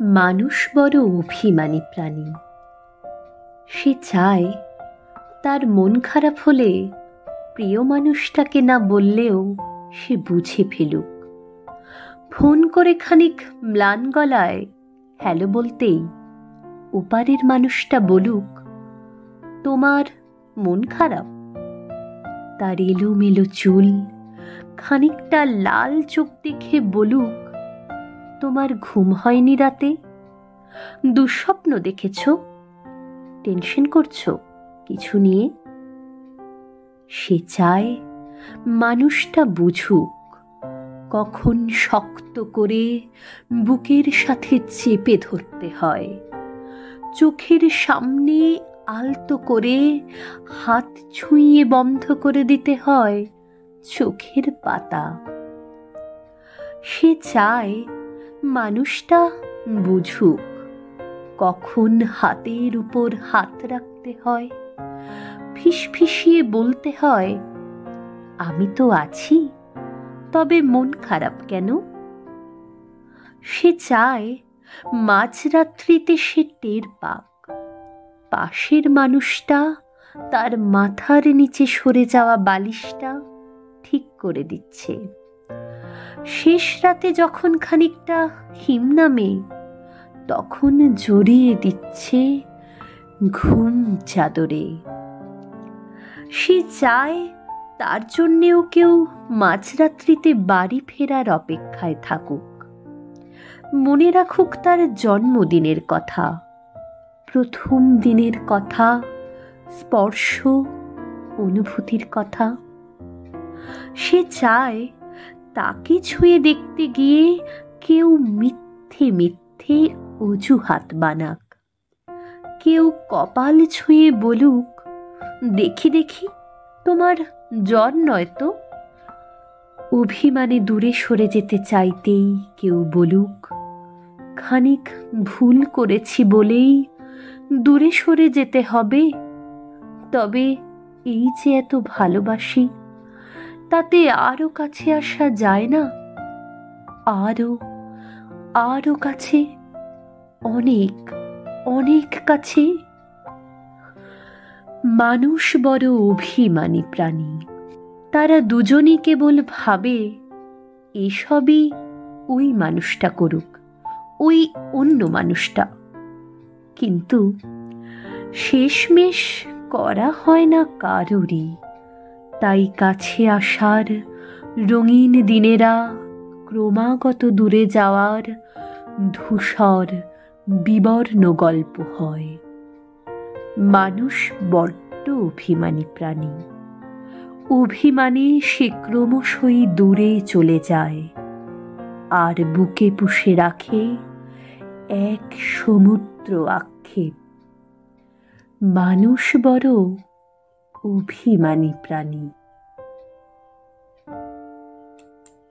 মানুষ বড় অভিমানী প্রাণী। সে চায় তার মন খারাপ হলে প্রিয় মানুষটাকে না বললেও সে বুঝে ফেলুক। ফোন করে খানিক ম্লান গলায় হ্যালো বলতেই ওপারের মানুষটা বলুক, তোমার মন খারাপ? তার এলোমেলো চুল, খানিকটা লাল চোখ দেখে বলুক, তোমার ঘুম হয়নি রাতে? দুঃস্বপ্ন দেখেছ? টেনশন করছো কিছু নিয়ে? সে চায় মানুষটা বুঝুক কখন শক্ত করে বুকের সাথে চেপে ধরতে হয়, চোখের সামনে আলতো করে হাত ছুঁয়ে বন্ধ করে দিতে হয় চোখের পাতা। সে চায় মানুষটা বুঝুক কখন হাতের উপর হাত রাখতে হয়, ফিসফিসিয়ে বলতে হয়, আমি তো আছি, তবে মন খারাপ কেন? সে চায় মাঝরাত্রিতে সে টের পাক পাশের মানুষটা তার মাথার নিচে সরে যাওয়া বালিশটা ঠিক করে দিচ্ছে। শেষ রাতে যখন খানিকটা হিম নামে তখন জড়িয়ে দিচ্ছে ঘুম চাদরে। সে চায় তার জন্যেও কেউ মাঝরাত্রিতে বাড়ি ফেরার অপেক্ষায় থাকুক, মনে রাখুক তার জন্মদিনের কথা, প্রথম দিনের কথা, স্পর্শ অনুভূতির কথা। সে চায় তাকে ছুঁয়ে দেখতে গিয়ে কেউ মিথ্যে মিথ্যে অজুহাত বানাক, কেউ কপাল ছুঁয়ে বলুক, দেখি দেখি তোমার জ্বর নয় তো? অভিমানে দূরে সরে যেতে চাইতেই কেউ বলুক, খানিক ভুল করেছি বলেই দূরে সরে যেতে হবে, তবে এই যে এত ভালোবাসি তাতে আরো কাছে আসা যায় না? আরো আরো কাছে, অনেক অনেক কাছে। মানুষ বড় অভিমানী প্রাণী। তারা দুজনই কেবল ভাবে এসবই ওই মানুষটা করুক, ওই অন্য মানুষটা, কিন্তু শেষমেশ করা হয় না কারোরই। তাই কাছে আসার রঙিন দিনেরা ক্রমাগত দূরে যাওয়ার ধূসর বিবর্ণ গল্প হয়। মানুষ বড্ড অভিমানী প্রাণী। অভিমানে সে ক্রমশই দূরে চলে যায় আর বুকে পুষে রাখে এক সমুদ্র আক্ষেপ। মানুষ বড় অভিমানী প্রাণী।